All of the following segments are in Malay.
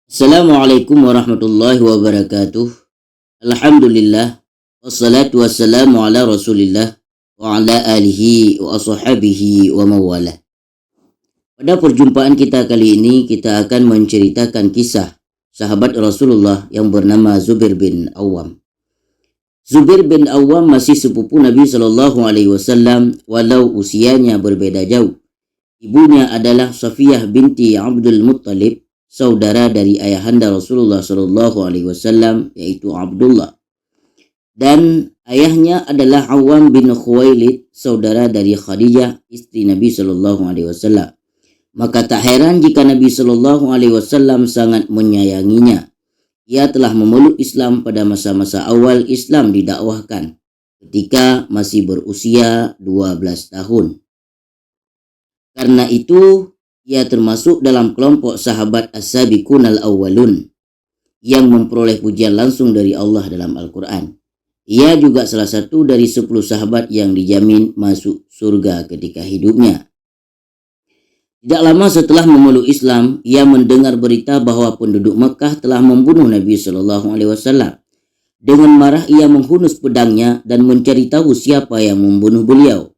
Assalamualaikum warahmatullahi wabarakatuh. Alhamdulillah. Wassalatu wassalamu ala rasulillah wa ala alihi wa ashabihi wa mawalah. Pada perjumpaan kita kali ini, kita akan menceritakan kisah sahabat Rasulullah yang bernama Zubair bin Awam. Zubair bin Awam masih sepupu Nabi SAW walau usianya berbeda jauh. Ibunya adalah Safiyah binti Abdul Muttalib, saudara dari ayahanda Rasulullah SAW, yaitu Abdullah. Dan ayahnya adalah Awam bin Khuwailid, saudara dari Khadijah, istri Nabi SAW. Maka tak heran jika Nabi SAW sangat menyayanginya. Ia telah memeluk Islam pada masa-masa awal Islam didakwahkan, ketika masih berusia 12 tahun. Karena itu, ia termasuk dalam kelompok sahabat as-sabiqun al-awwalun yang memperoleh pujian langsung dari Allah dalam Al-Quran. Ia juga salah satu dari 10 sahabat yang dijamin masuk surga ketika hidupnya. Tidak lama setelah memeluk Islam, ia mendengar berita bahwa penduduk Mekah telah membunuh Nabi SAW. Dengan marah ia menghunus pedangnya dan mencari tahu siapa yang membunuh beliau.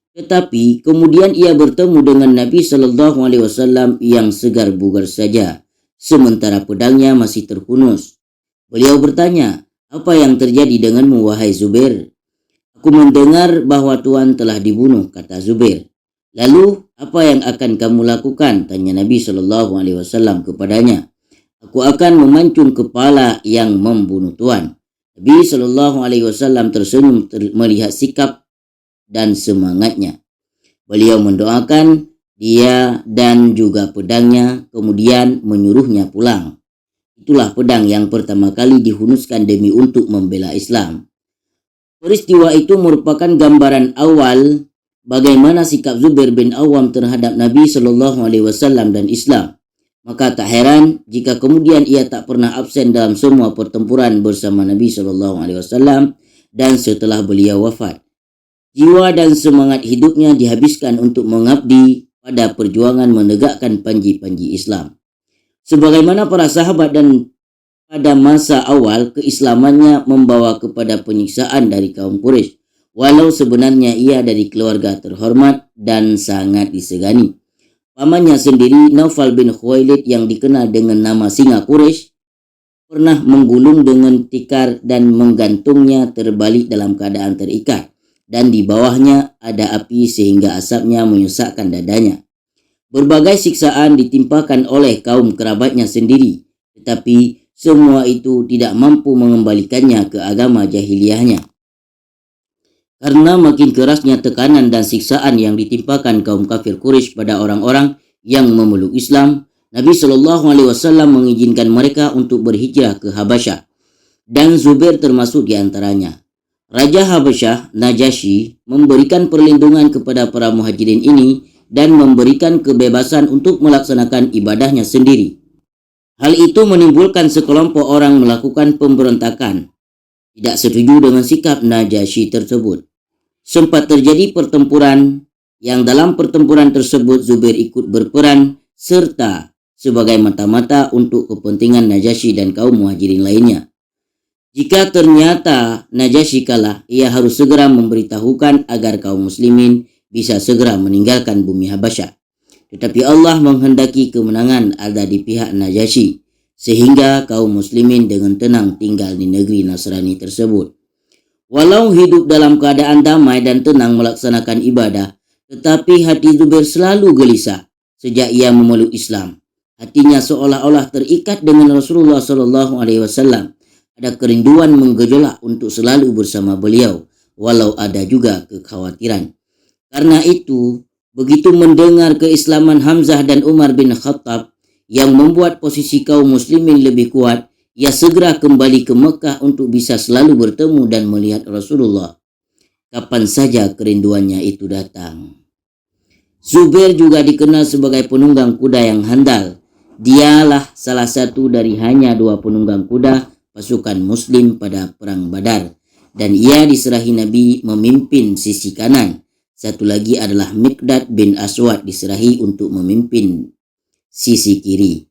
Tetapi kemudian ia bertemu dengan Nabi SAW yang segar bugar saja, sementara pedangnya masih terhunus. Beliau bertanya, "Apa yang terjadi denganmu, wahai Zubair?" "Aku mendengar bahwa Tuhan telah dibunuh," kata Zubair. "Lalu apa yang akan kamu lakukan?" tanya Nabi SAW kepadanya. "Aku akan memancung kepala yang membunuh Tuhan." Nabi SAW tersenyum melihat sikap dan semangatnya. Beliau mendoakan dia dan juga pedangnya, kemudian menyuruhnya pulang. Itulah pedang yang pertama kali dihunuskan demi untuk membela Islam. Peristiwa itu merupakan gambaran awal bagaimana sikap Zubair bin Awam terhadap Nabi SAW dan Islam. Maka tak heran jika kemudian ia tak pernah absen dalam semua pertempuran bersama Nabi SAW dan setelah beliau wafat. Jiwa dan semangat hidupnya dihabiskan untuk mengabdi pada perjuangan menegakkan panji-panji Islam. Sebagaimana para sahabat dan pada masa awal, keislamannya membawa kepada penyiksaan dari kaum Quraisy, walau sebenarnya ia dari keluarga terhormat dan sangat disegani. Pamannya sendiri, Naufal bin Khuwailid yang dikenal dengan nama Singa Quraisy, pernah menggulung dengan tikar dan menggantungnya terbalik dalam keadaan terikat, dan di bawahnya ada api sehingga asapnya menyesakkan dadanya. Berbagai siksaan ditimpakan oleh kaum kerabatnya sendiri, tetapi semua itu tidak mampu mengembalikannya ke agama jahiliyahnya. Karena makin kerasnya tekanan dan siksaan yang ditimpakan kaum kafir Quraisy pada orang-orang yang memeluk Islam, Nabi SAW mengizinkan mereka untuk berhijrah ke Habasyah, dan Zubair termasuk di antaranya. Raja Habasyah, Najasyi, memberikan perlindungan kepada para muhajirin ini dan memberikan kebebasan untuk melaksanakan ibadahnya sendiri. Hal itu menimbulkan sekelompok orang melakukan pemberontakan, tidak setuju dengan sikap Najasyi tersebut. Sempat terjadi pertempuran yang dalam pertempuran tersebut Zubair ikut berperan serta sebagai mata-mata untuk kepentingan Najasyi dan kaum muhajirin lainnya. Jika ternyata Najasyi kalah, ia harus segera memberitahukan agar kaum muslimin bisa segera meninggalkan bumi Habasyah. Tetapi Allah menghendaki kemenangan ada di pihak Najasyi, sehingga kaum muslimin dengan tenang tinggal di negeri Nasrani tersebut. Walau hidup dalam keadaan damai dan tenang melaksanakan ibadah, tetapi hati Zubair selalu gelisah sejak ia memeluk Islam. Hatinya seolah-olah terikat dengan Rasulullah SAW. Ada kerinduan menggejolak untuk selalu bersama beliau, walau ada juga kekhawatiran. Karena itu, begitu mendengar keislaman Hamzah dan Umar bin Khattab yang membuat posisi kaum muslimin lebih kuat, ia segera kembali ke Mekah untuk bisa selalu bertemu dan melihat Rasulullah. Kapan saja kerinduannya itu datang. Zubair juga dikenal sebagai penunggang kuda yang handal. Dialah salah satu dari hanya 2 penunggang kuda pasukan muslim pada perang Badar, dan ia diserahi Nabi memimpin sisi kanan. Satu lagi adalah Miqdad bin Aswad diserahi untuk memimpin sisi kiri.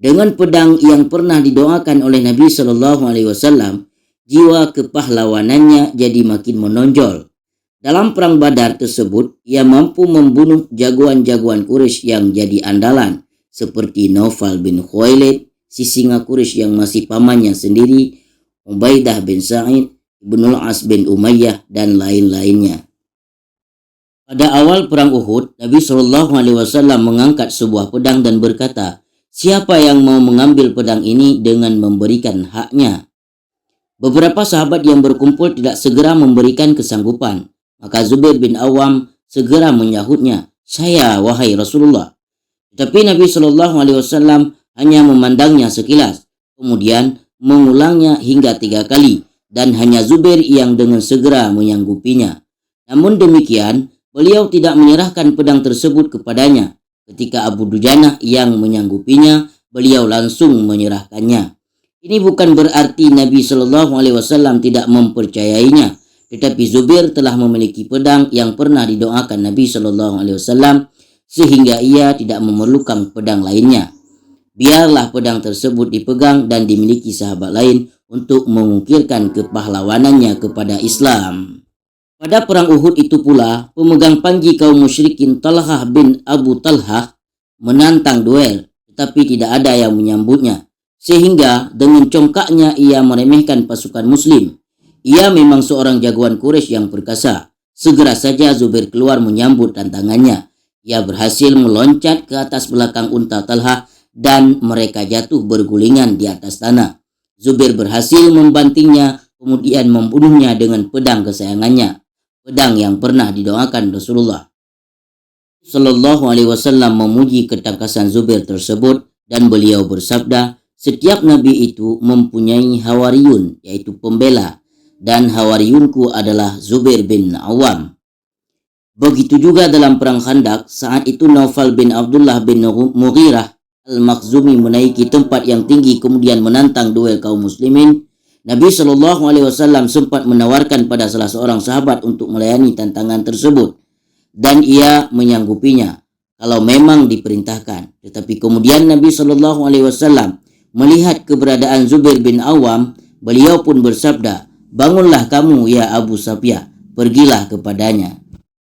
Dengan pedang yang pernah didoakan oleh Nabi Shallallahu Alaihi Wasallam, jiwa kepahlawanannya jadi makin menonjol. Dalam perang Badar tersebut, ia mampu membunuh jagoan-jagoan Quraisy yang jadi andalan, seperti Naufal bin Khuwailid, si singa Quraisy yang masih pamannya sendiri, Ubaidah bin Sa'id, Ibnul As bin Umayyah, dan lain-lainnya. Pada awal perang Uhud, Nabi Shallallahu Alaihi Wasallam mengangkat sebuah pedang dan berkata, "Siapa yang mau mengambil pedang ini dengan memberikan haknya?" Beberapa sahabat yang berkumpul tidak segera memberikan kesanggupan. Maka Zubair bin Awam segera menyahutnya, "Saya, wahai Rasulullah." Tetapi Nabi Shallallahu Alaihi Wasallam hanya memandangnya sekilas, kemudian mengulangnya hingga 3 kali, dan hanya Zubair yang dengan segera menyanggupinya. Namun demikian, beliau tidak menyerahkan pedang tersebut kepadanya. Ketika Abu Dujanah yang menyanggupinya, beliau langsung menyerahkannya. Ini bukan berarti Nabi Shallallahu Alaihi Wasallam tidak mempercayainya, tetapi Zubair telah memiliki pedang yang pernah didoakan Nabi Shallallahu Alaihi Wasallam, sehingga ia tidak memerlukan pedang lainnya. Biarlah pedang tersebut dipegang dan dimiliki sahabat lain untuk mengukirkan kepahlawanannya kepada Islam. Pada perang Uhud itu pula, pemegang panji kaum musyrikin Talhah bin Abu Talhah menantang duel, tetapi tidak ada yang menyambutnya. Sehingga dengan congkaknya ia meremehkan pasukan muslim. Ia memang seorang jagoan Quraisy yang perkasa. Segera saja Zubair keluar menyambut tantangannya. Ia berhasil meloncat ke atas belakang unta Talhah dan mereka jatuh bergulingan di atas tanah. Zubair berhasil membantingnya, kemudian membunuhnya dengan pedang kesayangannya, pedang yang pernah didoakan Rasulullah Shallallahu Alaihi Wasallam. Memuji ketangkasan Zubair tersebut dan beliau bersabda, "Setiap nabi itu mempunyai hawariyun, yaitu pembela, dan hawariyunku adalah Zubair bin Awam." Begitu juga dalam perang Khandaq, saat itu Naufal bin Abdullah bin Mughirah Al-Makhzumi menaiki tempat yang tinggi kemudian menantang duel kaum muslimin. Nabi Shallallahu Alaihi Wasallam sempat menawarkan pada salah seorang sahabat untuk melayani tantangan tersebut, dan ia menyanggupinya kalau memang diperintahkan. Tetapi kemudian Nabi Shallallahu Alaihi Wasallam melihat keberadaan Zubair bin Awam, beliau pun bersabda, "Bangunlah kamu ya Abu Safiyah, pergilah kepadanya."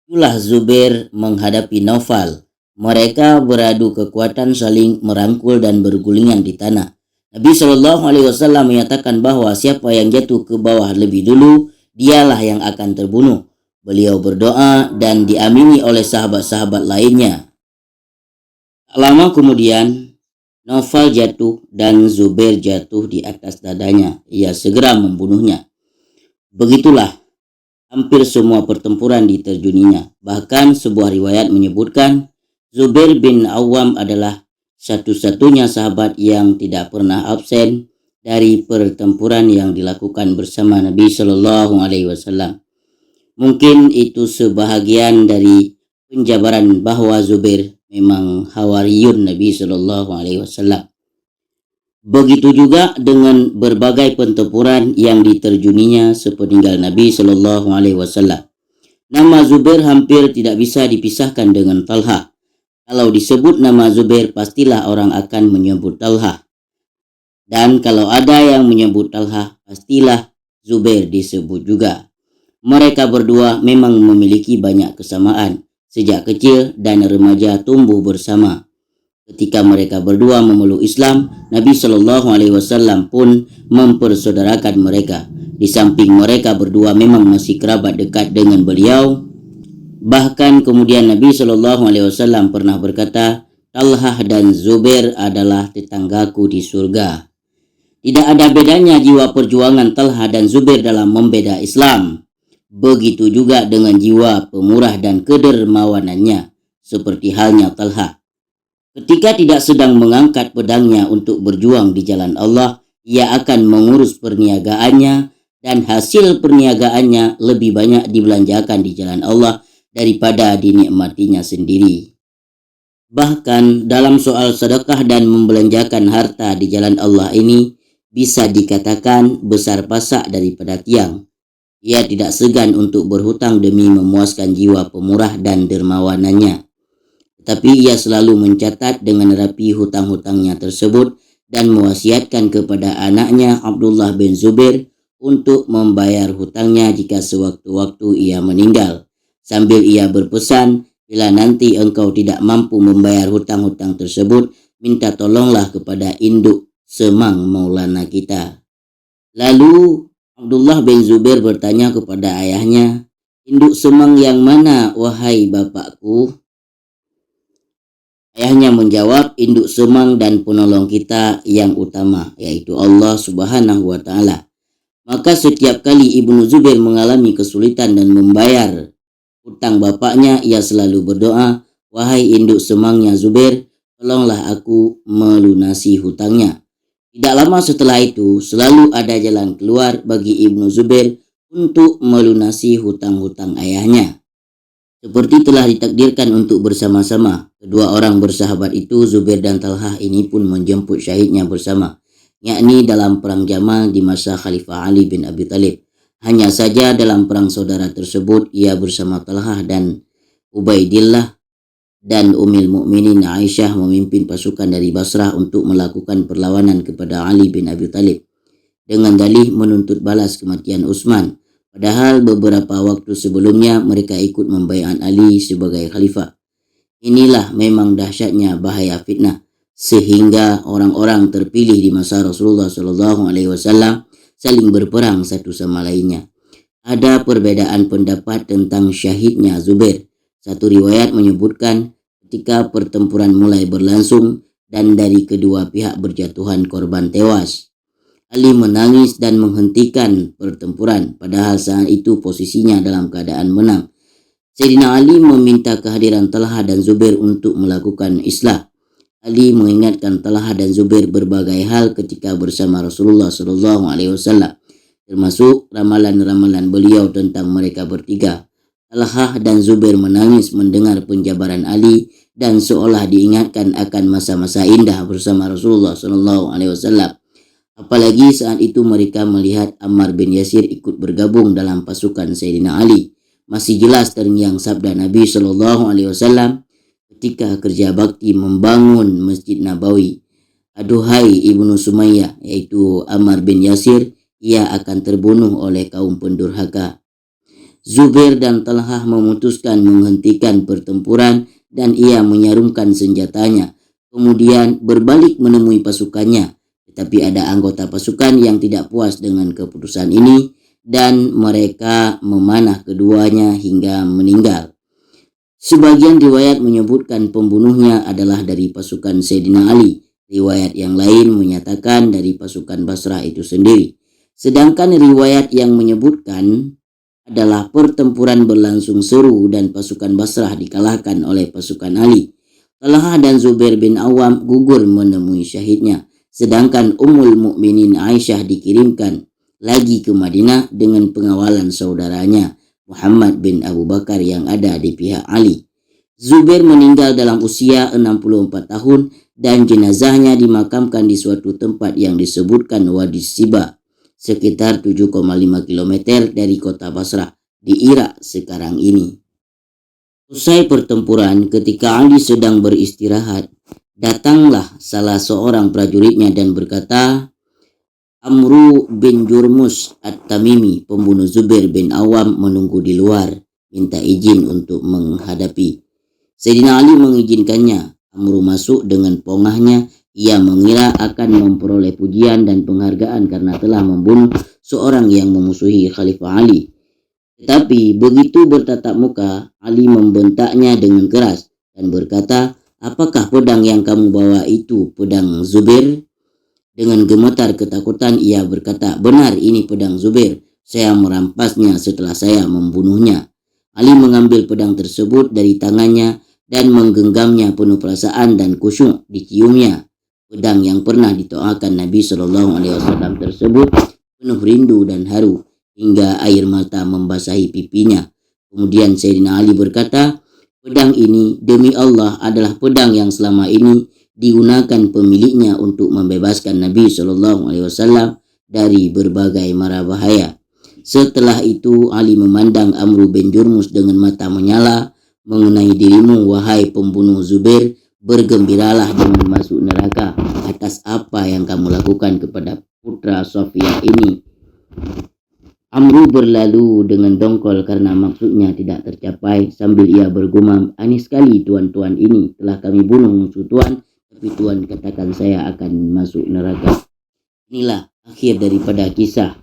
Itulah Zubair menghadapi Naufal. Mereka beradu kekuatan, saling merangkul dan bergulingan di tanah. Nabi Shallallahu Alaihi Wasallam menyatakan bahwa siapa yang jatuh ke bawah lebih dulu, dialah yang akan terbunuh. Beliau berdoa dan diamini oleh sahabat-sahabat lainnya. Tak lama kemudian, Naufal jatuh dan Zubair jatuh di atas dadanya. Ia segera membunuhnya. Begitulah hampir semua pertempuran diterjuninya. Bahkan sebuah riwayat menyebutkan Zubair bin Awam adalah satu-satunya sahabat yang tidak pernah absen dari pertempuran yang dilakukan bersama Nabi Shallallahu Alaihi Wasallam. Mungkin itu sebahagian dari penjabaran bahwa Zubair memang hawariyun Nabi Shallallahu Alaihi Wasallam. Begitu juga dengan berbagai pertempuran yang diterjuninya sepeninggal Nabi Shallallahu Alaihi Wasallam. Nama Zubair hampir tidak bisa dipisahkan dengan Talhah. Kalau disebut nama Zubair, pastilah orang akan menyebut Talhah. Dan kalau ada yang menyebut Talhah, pastilah Zubair disebut juga. Mereka berdua memang memiliki banyak kesamaan. Sejak kecil dan remaja tumbuh bersama. Ketika mereka berdua memeluk Islam, Nabi Shallallahu Alaihi Wasallam pun mempersaudarakan mereka. Di samping mereka berdua memang masih kerabat dekat dengan beliau. Bahkan kemudian Nabi Shallallahu Alaihi Wasallam pernah berkata, "Talhah dan Zubair adalah tetanggaku di surga." Tidak ada bedanya jiwa perjuangan Talhah dan Zubair dalam membela Islam. Begitu juga dengan jiwa pemurah dan kedermawanannya, seperti halnya Talhah. Ketika tidak sedang mengangkat pedangnya untuk berjuang di jalan Allah, ia akan mengurus perniagaannya, dan hasil perniagaannya lebih banyak dibelanjakan di jalan Allah daripada dinikmatinya sendiri. Bahkan dalam soal sedekah dan membelanjakan harta di jalan Allah ini bisa dikatakan besar pasak daripada tiang. Ia tidak segan untuk berhutang demi memuaskan jiwa pemurah dan dermawanannya. Tapi ia selalu mencatat dengan rapi hutang-hutangnya tersebut dan mewasiatkan kepada anaknya Abdullah bin Zubair untuk membayar hutangnya jika sewaktu-waktu ia meninggal. Sambil ia berpesan, bila nanti engkau tidak mampu membayar hutang-hutang tersebut, minta tolonglah kepada induk semang Maulana kita. Lalu Abdullah bin Zubair bertanya kepada ayahnya, induk semang yang mana wahai bapakku? Ayahnya menjawab, induk semang dan penolong kita yang utama, yaitu Allah Subhanahu wa Ta'ala. Maka setiap kali Ibnu Zubair mengalami kesulitan dan membayar hutang bapaknya, ia selalu berdoa, wahai induk semangnya Zubair, tolonglah aku melunasi hutangnya. Tidak lama setelah itu, selalu ada jalan keluar bagi Ibnu Zubair untuk melunasi hutang-hutang ayahnya. Seperti telah ditakdirkan untuk bersama-sama, kedua orang bersahabat itu, Zubair dan Talhah ini pun menjemput syahidnya bersama, yakni dalam perang Jamal di masa Khalifah Ali bin Abi Thalib. Hanya saja dalam perang saudara tersebut, ia bersama Talhah dan Ubaidillah dan Ummul Mukminin Aisyah memimpin pasukan dari Basrah untuk melakukan perlawanan kepada Ali bin Abi Thalib dengan dalih menuntut balas kematian Utsman. Padahal beberapa waktu sebelumnya mereka ikut membaiat Ali sebagai khalifah. Inilah memang dahsyatnya bahaya fitnah, sehingga orang-orang terpilih di masa Rasulullah SAW saling berperang satu sama lainnya. Ada perbedaan pendapat tentang syahidnya Zubair. Satu riwayat menyebutkan ketika pertempuran mulai berlangsung dan dari kedua pihak berjatuhan korban tewas, Ali menangis dan menghentikan pertempuran, padahal saat itu posisinya dalam keadaan menang. Sayyidina Ali meminta kehadiran Talhah dan Zubair untuk melakukan islah. Ali mengingatkan Talhah dan Zubair berbagai hal ketika bersama Rasulullah SAW, termasuk ramalan-ramalan beliau tentang mereka bertiga. Talhah dan Zubair menangis mendengar penjabaran Ali dan seolah diingatkan akan masa-masa indah bersama Rasulullah SAW. Apalagi saat itu mereka melihat Ammar bin Yasir ikut bergabung dalam pasukan Sayyidina Ali. Masih jelas terngiang sabda Nabi SAW ketika kerja bakti membangun Masjid Nabawi. Aduhai Ibnu Sumayyah, yaitu Ammar bin Yasir, ia akan terbunuh oleh kaum pendurhaka. Zubair dan Talhah memutuskan menghentikan pertempuran dan ia menyarungkan senjatanya. Kemudian berbalik menemui pasukannya. Tetapi ada anggota pasukan yang tidak puas dengan keputusan ini dan mereka memanah keduanya hingga meninggal. Sebagian riwayat menyebutkan pembunuhnya adalah dari pasukan Sayyidina Ali. Riwayat yang lain menyatakan dari pasukan Basrah itu sendiri. Sedangkan riwayat yang menyebutkan adalah pertempuran berlangsung seru dan pasukan Basrah dikalahkan oleh pasukan Ali. Talhah dan Zubair bin Awam gugur menemui syahidnya. Sedangkan Ummul Mukminin Aisyah dikirimkan lagi ke Madinah dengan pengawalan saudaranya Muhammad bin Abu Bakar yang ada di pihak Ali. Zubair meninggal dalam usia 64 tahun dan jenazahnya dimakamkan di suatu tempat yang disebutkan Wadi Siba, sekitar 7,5 km dari kota Basrah di Irak sekarang ini. Usai pertempuran, ketika Ali sedang beristirahat, datanglah salah seorang prajuritnya dan berkata, Amru bin Jurmus At-Tamimi, pembunuh Zubair bin Awam, menunggu di luar, minta izin untuk menghadapi. Sayyidina Ali mengizinkannya. Amru masuk dengan pongahnya. Ia mengira akan memperoleh pujian dan penghargaan karena telah membunuh seorang yang memusuhi Khalifah Ali. Tetapi begitu bertatap muka, Ali membentaknya dengan keras dan berkata, apakah pedang yang kamu bawa itu pedang Zubair? Dengan gemetar ketakutan ia berkata, benar, ini pedang Zubair. Saya merampasnya setelah saya membunuhnya. Ali mengambil pedang tersebut dari tangannya dan menggenggamnya penuh perasaan dan khusyuk diciumnya. Pedang yang pernah ditoakan Nabi SAW tersebut penuh rindu dan haru hingga air mata membasahi pipinya. Kemudian Sayyidina Ali berkata, pedang ini demi Allah adalah pedang yang selama ini digunakan pemiliknya untuk membebaskan Nabi SAW dari berbagai mara bahaya. Setelah itu Ali memandang Amru bin Jurmus dengan mata menyala, mengenai dirimu, wahai pembunuh Zubair, bergembiralah dengan masuk neraka atas apa yang kamu lakukan kepada putra Sofia ini. Amru berlalu dengan dongkol karena maksudnya tidak tercapai, sambil ia bergumam, aneh sekali tuan-tuan ini, telah kami bunuh musuh tuan, tapi tuan katakan saya akan masuk neraka. Inilah akhir daripada kisah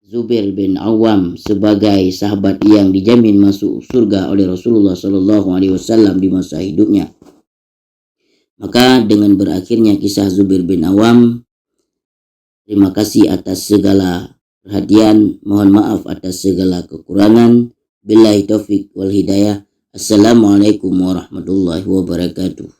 Zubair bin Awam sebagai sahabat yang dijamin masuk surga oleh Rasulullah SAW di masa hidupnya. Maka dengan berakhirnya kisah Zubair bin Awam, terima kasih atas segala perhatian, mohon maaf atas segala kekurangan. Billahi taufik wal hidayah. Assalamualaikum warahmatullahi wabarakatuh.